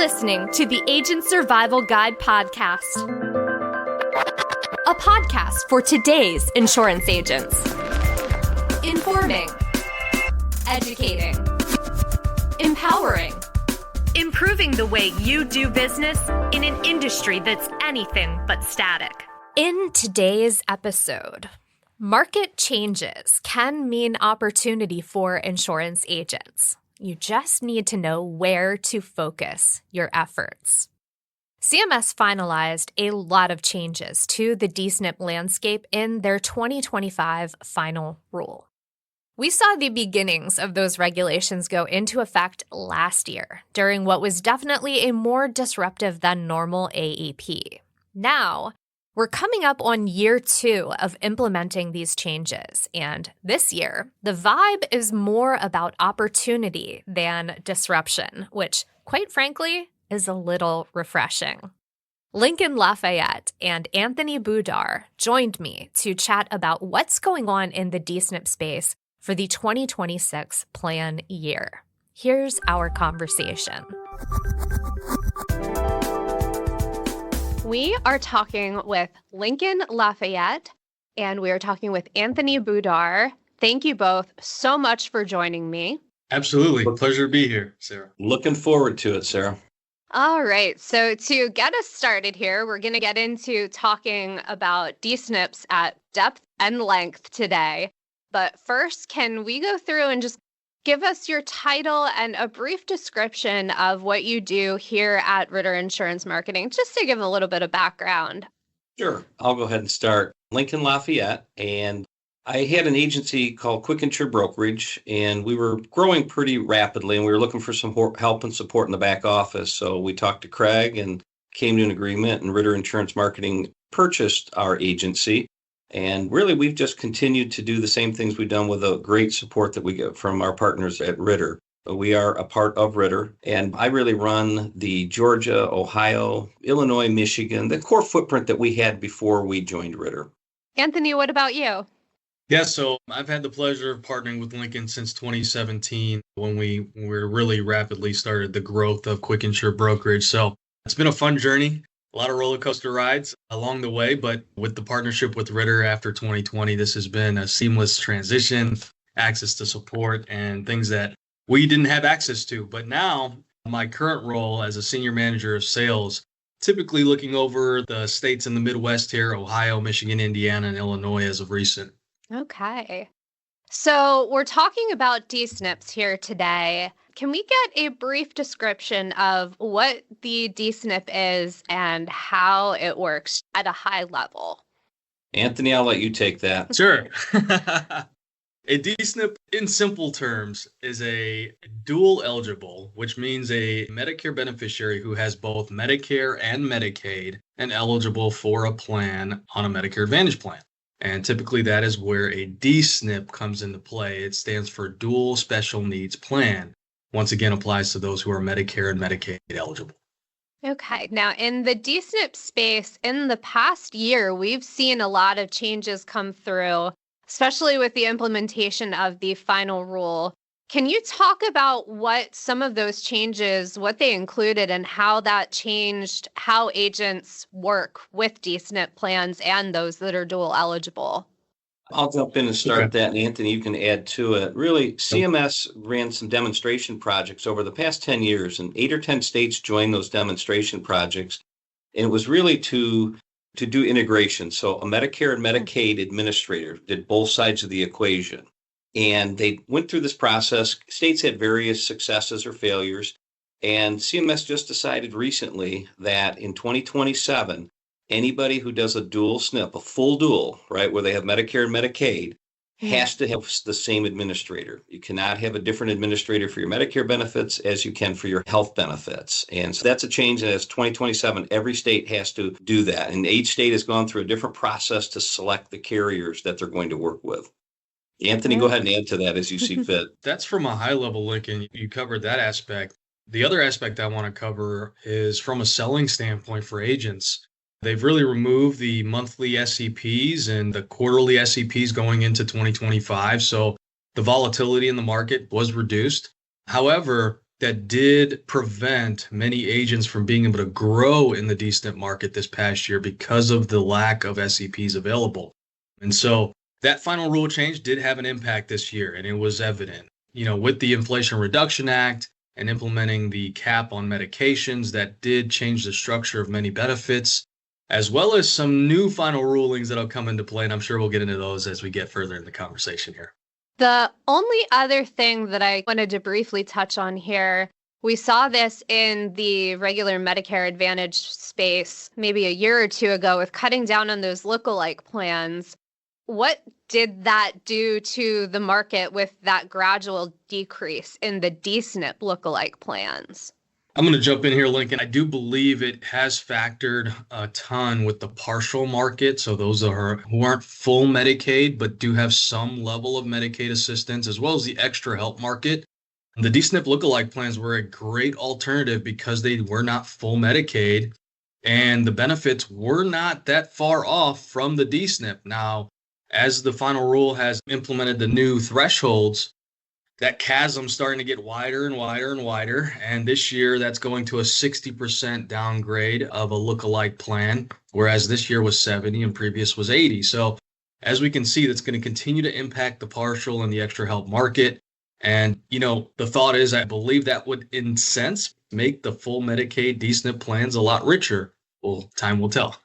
listening to the Agent Survival Guide podcast, a podcast for today's insurance agents. Informing, educating, empowering, improving the way you do business in an industry that's anything but static. In today's episode, market changes can mean opportunity for insurance agents. You just need to know where to focus your efforts. CMS finalized a lot of changes to the D-SNP landscape in their 2025 final rule. We saw the beginnings of those regulations go into effect last year during what was definitely a more disruptive than normal AEP. Now, we're coming up on year 2 of implementing these changes, and this year, the vibe is more about opportunity than disruption, which, quite frankly, is a little refreshing. Lincoln Lafayette and Anthony Budhar joined me to chat about what's going on in the D-SNP space for the 2026 plan year. Here's our conversation. We are talking with Lincoln Lafayette, and we are talking with Anthony Budhar. Thank you both so much for joining me. Absolutely. Pleasure to be here, Sarah. Looking forward to it, Sarah. All right. So to get us started here, we're going to get into talking about D-SNPs at depth and length today. But first, can we go through and just give us your title and a brief description of what you do here at Ritter Insurance Marketing, just to give a little bit of background? Sure. I'll go ahead and start. Lincoln Lafayette, and I had an agency called Quick Insure Brokerage, and we were growing pretty rapidly, and we were looking for some help and support in the back office. So we talked to Craig and came to an agreement, and Ritter Insurance Marketing purchased our agency. And really, we've just continued to do the same things we've done with the great support that we get from our partners at Ritter. We are a part of Ritter, and I really run the Georgia, Ohio, Illinois, Michigan, the core footprint that we had before we joined Ritter. Anthony, what about you? Yeah, so I've had the pleasure of partnering with Lincoln since 2017 when we really rapidly started the growth of Quick Insure Brokerage. So it's been a fun journey. A lot of roller coaster rides along the way, but with the partnership with Ritter after 2020, this has been a seamless transition, access to support, and things that we didn't have access to. But now, my current role as a senior manager of sales, typically looking over the states in the Midwest here, Ohio, Michigan, Indiana, and Illinois as of recent. Okay. So we're talking about D-SNPs here today. Can we get a brief description of what the D-SNP is and how it works at a high level? Anthony, I'll let you take that. Sure. A D-SNP, in simple terms, is a dual eligible, which means a Medicare beneficiary who has both Medicare and Medicaid and eligible for a plan on a Medicare Advantage plan. And typically that is where a D-SNP comes into play. It stands for Dual Special Needs Plan. Once again, applies to those who are Medicare and Medicaid eligible. Okay. Now, in the D-SNP space, in the past year, we've seen a lot of changes come through, especially with the implementation of the final rule. Can you talk about what some of those changes, what they included, and how that changed how agents work with D-SNP plans and those that are dual eligible? I'll jump in and start that, and Anthony, you can add to it. Really, CMS ran some demonstration projects over the past 10 years, and 8 or 10 states joined those demonstration projects. And it was really to do integration. So a Medicare and Medicaid administrator did both sides of the equation. And they went through this process. States had various successes or failures. And CMS just decided recently that in 2027, anybody who does a dual SNP, a full dual, right, where they have Medicare and Medicaid, has to have the same administrator. You cannot have a different administrator for your Medicare benefits as you can for your health benefits. And so that's a change. And as 2027, every state has to do that. And each state has gone through a different process to select the carriers that they're going to work with. Anthony, go ahead and add to that as you see fit. That's from a high level, Lincoln. You covered that aspect. The other aspect I want to cover is from a selling standpoint for agents. They've really removed the monthly SEPs and the quarterly SEPs going into 2025. So the volatility in the market was reduced. However, that did prevent many agents from being able to grow in the D-SNP market this past year because of the lack of SEPs available. And so that final rule change did have an impact this year, and it was evident. With the Inflation Reduction Act and implementing the cap on medications, that did change the structure of many benefits, as well as some new final rulings that'll come into play. And I'm sure we'll get into those as we get further in the conversation here. The only other thing that I wanted to briefly touch on here, we saw this in the regular Medicare Advantage space maybe a year or two ago with cutting down on those lookalike plans. What did that do to the market with that gradual decrease in the D-SNP lookalike plans? I'm going to jump in here, Lincoln. I do believe it has factored a ton with the partial market. So those who aren't full Medicaid, but do have some level of Medicaid assistance, as well as the extra help market. The D-SNP lookalike plans were a great alternative because they were not full Medicaid, and the benefits were not that far off from the D-SNP. Now, as the final rule has implemented the new thresholds, that chasm starting to get wider and wider and wider. And this year, that's going to a 60% downgrade of a lookalike plan, whereas this year was 70 and previous was 80. So as we can see, that's going to continue to impact the partial and the extra help market. And, the thought is, I believe that would, in sense, make the full Medicaid D-SNP plans a lot richer. Well, time will tell.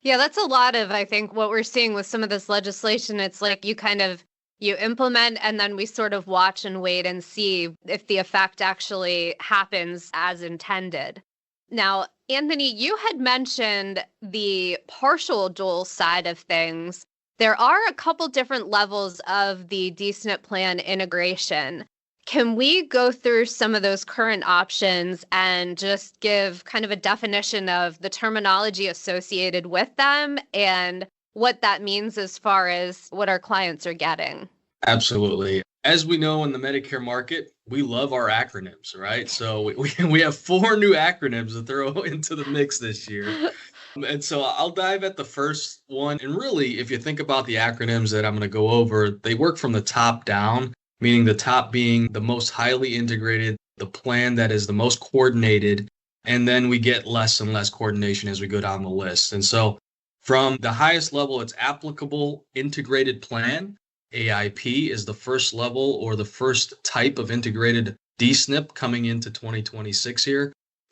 Yeah, that's a lot of, I think, what we're seeing with some of this legislation. It's like you implement, and then we sort of watch and wait and see if the effect actually happens as intended. Now, Anthony, you had mentioned the partial dual side of things. There are a couple different levels of the D-SNP plan integration. Can we go through some of those current options and just give kind of a definition of the terminology associated with them and what that means as far as what our clients are getting? Absolutely. As we know in the Medicare market, we love our acronyms, right? So we have 4 new acronyms to throw into the mix this year. And so I'll dive at the first one. And really, if you think about the acronyms that I'm going to go over, they work from the top down, meaning the top being the most highly integrated, the plan that is the most coordinated. And then we get less and less coordination as we go down the list. And so from the highest level, it's applicable integrated plan. AIP is the first level or the first type of integrated D-SNP coming into 2026 here.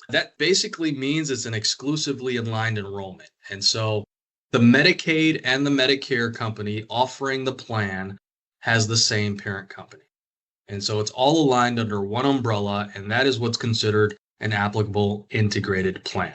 That basically means it's an exclusively aligned enrollment. And so the Medicaid and the Medicare company offering the plan has the same parent company. And so it's all aligned under one umbrella, and that is what's considered an applicable integrated plan.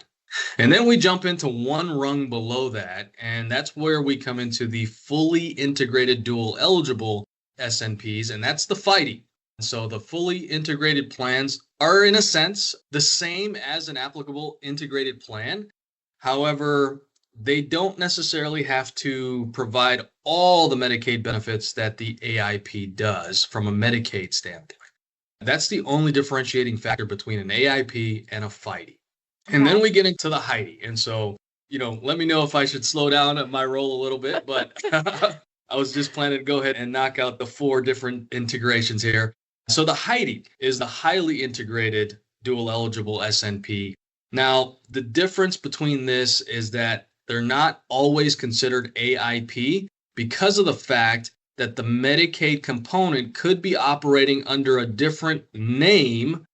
And then we jump into one rung below that, and that's where we come into the fully integrated dual eligible SNPs, and that's the FIDE. So the fully integrated plans are, in a sense, the same as an applicable integrated plan. However, they don't necessarily have to provide all the Medicaid benefits that the AIP does from a Medicaid standpoint. That's the only differentiating factor between an AIP and a FIDE. And then we get into the HIDE. And so, let me know if I should slow down at my roll a little bit, but I was just planning to go ahead and knock out the 4 different integrations here. So the HIDE is the highly integrated dual eligible SNP. Now, the difference between this is that they're not always considered AIP because of the fact that the Medicaid component could be operating under a different name,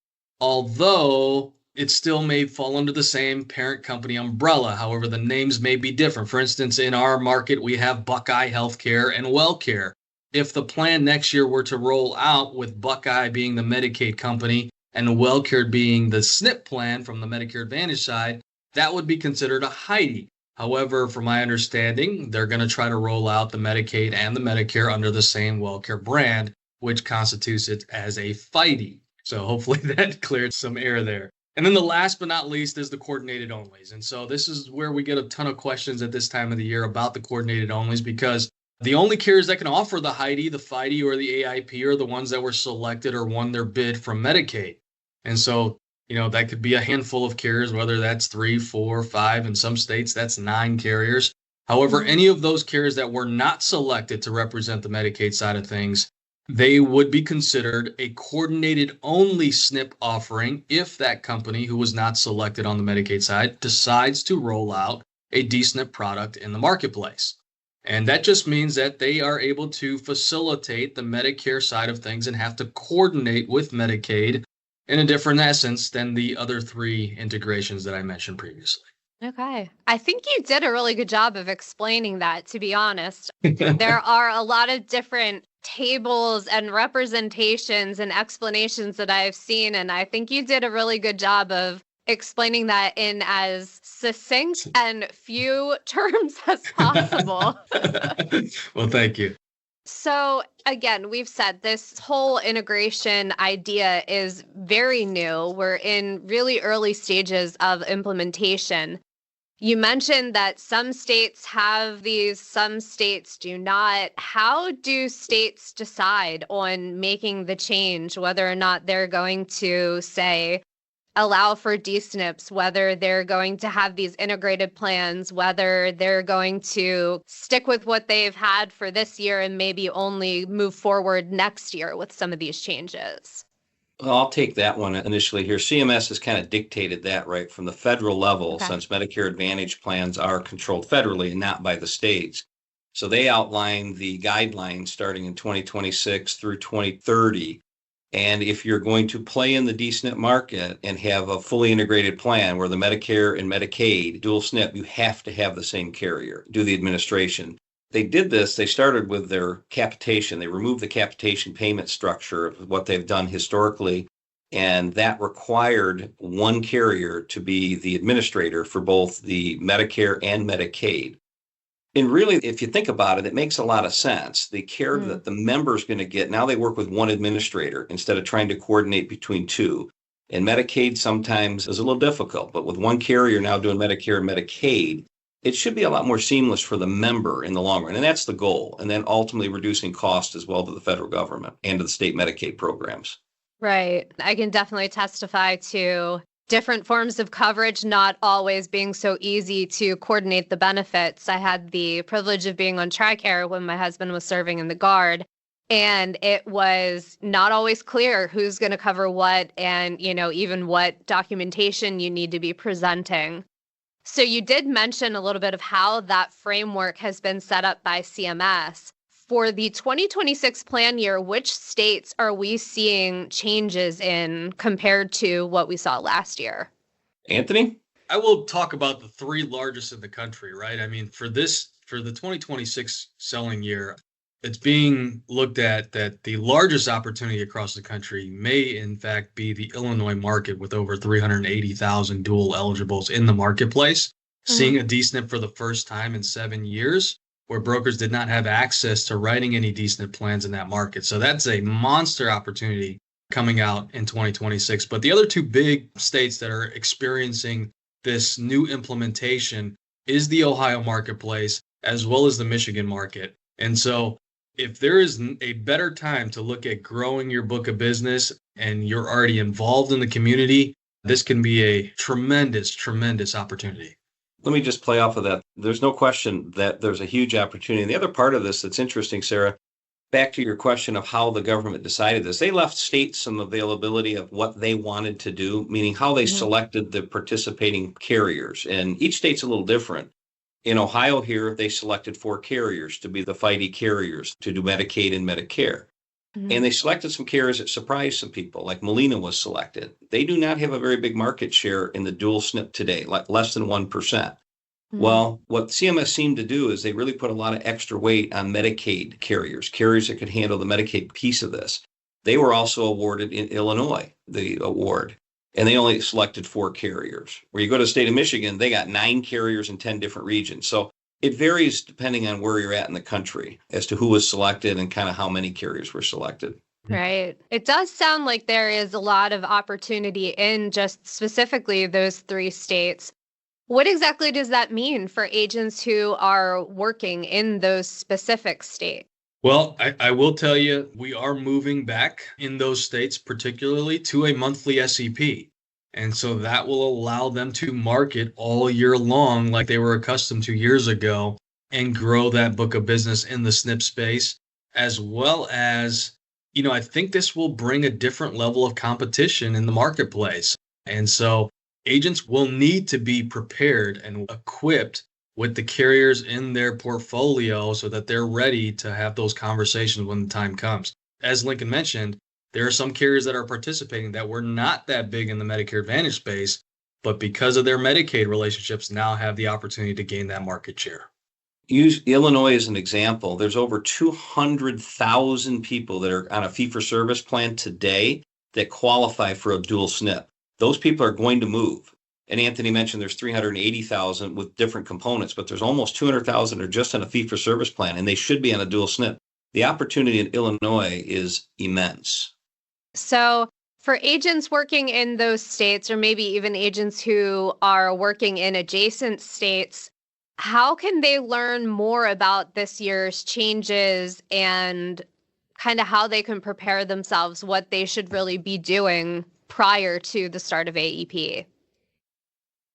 although it still may fall under the same parent company umbrella. However, the names may be different. For instance, in our market, we have Buckeye Healthcare and WellCare. If the plan next year were to roll out with Buckeye being the Medicaid company and WellCare being the SNP plan from the Medicare Advantage side, that would be considered a HIDE. However, from my understanding, they're going to try to roll out the Medicaid and the Medicare under the same WellCare brand, which constitutes it as a FIDE. So hopefully that cleared some air there. And then the last but not least is the coordinated onlys. And so this is where we get a ton of questions at this time of the year about the coordinated onlys, because the only carriers that can offer the HIDE, the FIDE, or the AIP are the ones that were selected or won their bid from Medicaid. And so, that could be a handful of carriers, whether that's 3, 4, 5, in some states, that's 9 carriers. However, any of those carriers that were not selected to represent the Medicaid side of things they would be considered a coordinated only SNP offering if that company who was not selected on the Medicaid side decides to roll out a D-SNP product in the marketplace. And that just means that they are able to facilitate the Medicare side of things and have to coordinate with Medicaid in a different essence than the other three integrations that I mentioned previously. Okay. I think you did a really good job of explaining that, to be honest. There are a lot of different tables and representations and explanations that I've seen, and I think you did a really good job of explaining that in as succinct and few terms as possible. Well, thank you. So again, we've said this whole integration idea is very new. We're in really early stages of implementation. You mentioned that some states have these, some states do not. How do states decide on making the change, whether or not they're going to, say, allow for D-SNPs, whether they're going to have these integrated plans, whether they're going to stick with what they've had for this year and maybe only move forward next year with some of these changes? Well, I'll take that one initially here. CMS has kind of dictated that right from the federal level, since Medicare Advantage plans are controlled federally and not by the states. So they outline the guidelines starting in 2026 through 2030. And if you're going to play in the D-SNP market and have a fully integrated plan where the Medicare and Medicaid dual SNP, you have to have the same carrier do the administration. They did this, they started with their capitation. They removed the capitation payment structure of what they've done historically, and that required one carrier to be the administrator for both the Medicare and Medicaid. And really, if you think about it, it makes a lot of sense. The care that the member is going to get, now they work with one administrator instead of trying to coordinate between two. And Medicaid sometimes is a little difficult, but with one carrier now doing Medicare and Medicaid, it should be a lot more seamless for the member in the long run. And that's the goal. And then ultimately reducing cost as well to the federal government and to the state Medicaid programs. Right. I can definitely testify to different forms of coverage not always being so easy to coordinate the benefits. I had the privilege of being on TRICARE when my husband was serving in the Guard, and it was not always clear who's going to cover what and, even what documentation you need to be presenting. So you did mention a little bit of how that framework has been set up by CMS. For the 2026 plan year, which states are we seeing changes in compared to what we saw last year? Anthony? I will talk about the three largest in the country, right? I mean, for the 2026 selling year, it's being looked at that the largest opportunity across the country may, in fact, be the Illinois market with over 380,000 dual eligibles in the marketplace, seeing a D-SNP for the first time in 7 years, where brokers did not have access to writing any D-SNP plans in that market. So that's a monster opportunity coming out in 2026. But the other two big states that are experiencing this new implementation is the Ohio marketplace as well as the Michigan market. And so if there is a better time to look at growing your book of business and you're already involved in the community, this can be a tremendous, tremendous opportunity. Let me just play off of that. There's no question that there's a huge opportunity. And the other part of this that's interesting, Sarah, back to your question of how the government decided this, they left states some availability of what they wanted to do, meaning how they selected the participating carriers. And each state's a little different. In Ohio here, they selected 4 carriers to be the FIDE carriers to do Medicaid and Medicare. And they selected some carriers that surprised some people, like Molina was selected. They do not have a very big market share in the dual SNP today, like less than 1%. Well, what CMS seemed to do is they really put a lot of extra weight on Medicaid carriers that could handle the Medicaid piece of this. They were also awarded in Illinois, the award, and they only selected 4 carriers. Where you go to the state of Michigan, they got 9 carriers in 10 different regions. So it varies depending on where you're at in the country as to who was selected and kind of how many carriers were selected. Right. It does sound like there is a lot of opportunity in just specifically those 3 states. What exactly does that mean for agents who are working in those specific states? Well, I will tell you, we are moving back in those states, particularly to a monthly SEP. And so that will allow them to market all year long like they were accustomed to years ago and grow that book of business in the SNP space, as well as I think this will bring a different level of competition in the marketplace. And so agents will need to be prepared and equipped with the carriers in their portfolio so that they're ready to have those conversations when the time comes. As Lincoln mentioned, there are some carriers that are participating that were not that big in the Medicare Advantage space, but because of their Medicaid relationships now have the opportunity to gain that market share. Use Illinois as an example. There's over 200,000 people that are on a fee-for-service plan today that qualify for a dual SNP. Those people are going to move. And Anthony mentioned there's 380,000 with different components, but there's almost 200,000 are just on a fee-for-service plan, and they should be on a dual SNP. The opportunity in Illinois is immense. So for agents working in those states, or maybe even agents who are working in adjacent states, how can they learn more about this year's changes and kind of how they can prepare themselves, what they should really be doing prior to the start of AEP?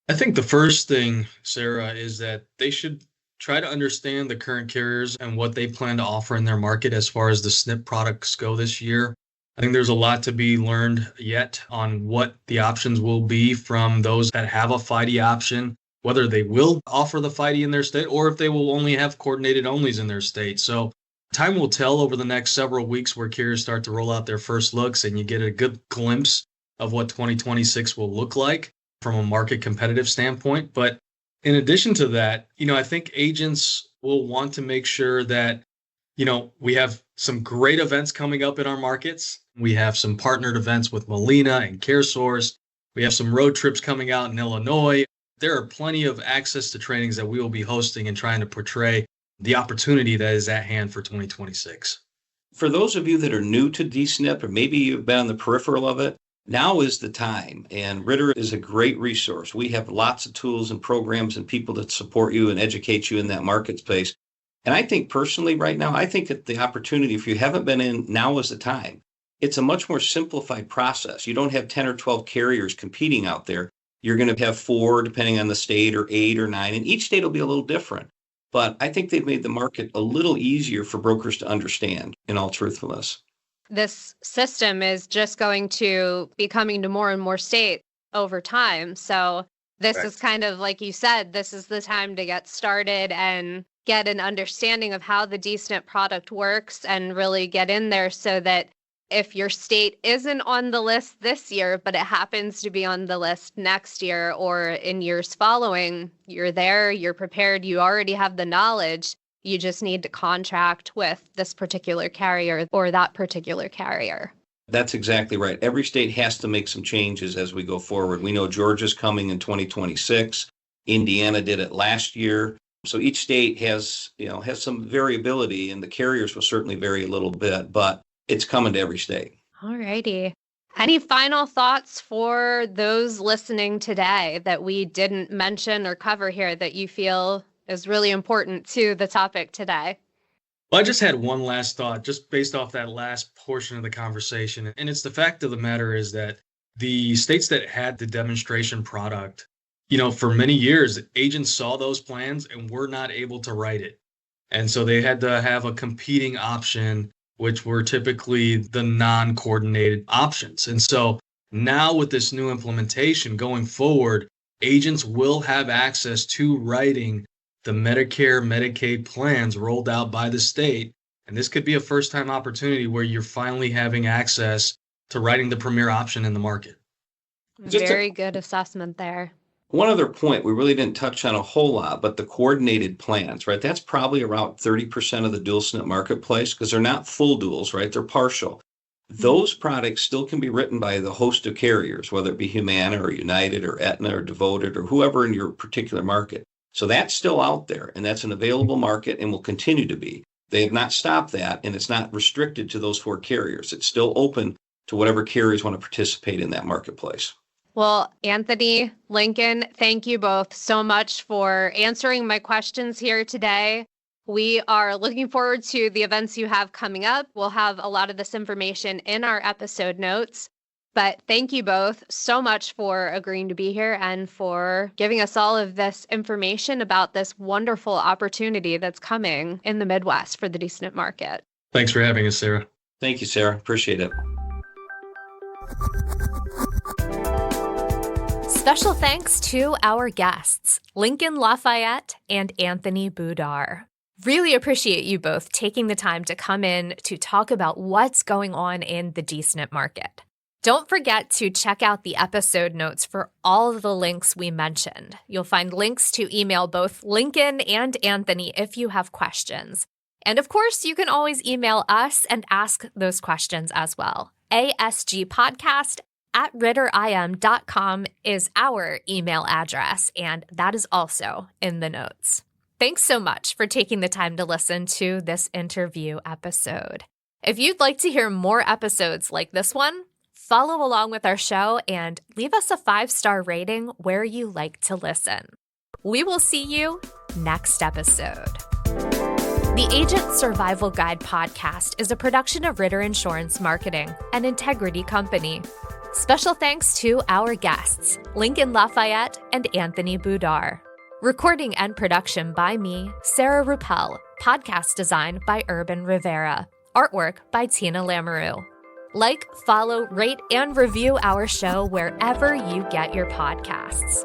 I think the first thing, Sarah, is that they should try to understand the current carriers and what they plan to offer in their market as far as the SNP products go this year. I think there's a lot to be learned yet on what the options will be from those that have a FIDE option, whether they will offer the FIDE in their state or if they will only have coordinated onlys in their state. So time will tell over the next several weeks where carriers start to roll out their first looks and you get a good glimpse of what 2026 will look like from a market competitive standpoint. But in addition to that, I think agents will want to make sure that, we have some great events coming up in our markets. We have some partnered events with Molina and CareSource. We have some road trips coming out in Illinois. There are plenty of access to trainings that we will be hosting and trying to portray the opportunity that is at hand for 2026. For those of you that are new to D-SNP, or maybe you've been on the peripheral of it, now is the time. And Ritter is a great resource. We have lots of tools and programs and people that support you and educate you in that marketplace. And I think personally right now, I think that the opportunity, if you haven't been in, now is the time. It's a much more simplified process. You don't have 10 or 12 carriers competing out there. You're going to have 4, depending on the state, or 8 or 9, and each state will be a little different. But I think they've made the market a little easier for brokers to understand, in all truthfulness. This system is just going to be coming to more and more states over time. So this is kind of, like you said, this is the time to get started and get an understanding of how the D-SNP product works and really get in there so that if your state isn't on the list this year, but it happens to be on the list next year or in years following, you're there, you're prepared, you already have the knowledge. You just need to contract with this particular carrier or that particular carrier. That's exactly right. Every state has to make some changes as we go forward. We know Georgia's coming in 2026. Indiana did it last year. So each state has some variability, and the carriers will certainly vary a little bit, but it's coming to every state. All righty. Any final thoughts for those listening today that we didn't mention or cover here that you feel is really important to the topic today? Well, I just had one last thought, just based off that last portion of the conversation. And it's the fact of the matter is that the states that had the demonstration product, for many years, agents saw those plans and were not able to write it. And so they had to have a competing option, which were typically the non-coordinated options. And so now with this new implementation going forward, agents will have access to writing the Medicare, Medicaid plans rolled out by the state. And this could be a first-time opportunity where you're finally having access to writing the premier option in the market. Very good assessment there. One other point we really didn't touch on a whole lot, but the coordinated plans, right? That's probably around 30% of the dual SNP marketplace because they're not full duals, right? They're partial. Those products still can be written by the host of carriers, whether it be Humana or United or Aetna or Devoted or whoever in your particular market. So that's still out there, and that's an available market and will continue to be. They have not stopped that, and it's not restricted to those 4 carriers. It's still open to whatever carriers want to participate in that marketplace. Well, Anthony, Lincoln, thank you both so much for answering my questions here today. We are looking forward to the events you have coming up. We'll have a lot of this information in our episode notes. But thank you both so much for agreeing to be here and for giving us all of this information about this wonderful opportunity that's coming in the Midwest for the D-SNP market. Thanks for having us, Sarah. Thank you, Sarah. Appreciate it. Special thanks to our guests, Lincoln Lafayette and Anthony Budhar. Really appreciate you both taking the time to come in to talk about what's going on in the D-SNP market. Don't forget to check out the episode notes for all of the links we mentioned. You'll find links to email both Lincoln and Anthony if you have questions. And of course, you can always email us and ask those questions as well. asgpodcast@ritterim.com is our email address, and that is also in the notes. Thanks so much for taking the time to listen to this interview episode. If you'd like to hear more episodes like this one, follow along with our show and leave us a 5-star rating where you like to listen. We will see you next episode. The Agent Survival Guide podcast is a production of Ritter Insurance Marketing, an integrity company. Special thanks to our guests, Lincoln Lafayette and Anthony Budhar. Recording and production by me, Sarah Ruppel. Podcast design by Urban Rivera. Artwork by Tina Lamoureux. Like, follow, rate, and review our show wherever you get your podcasts.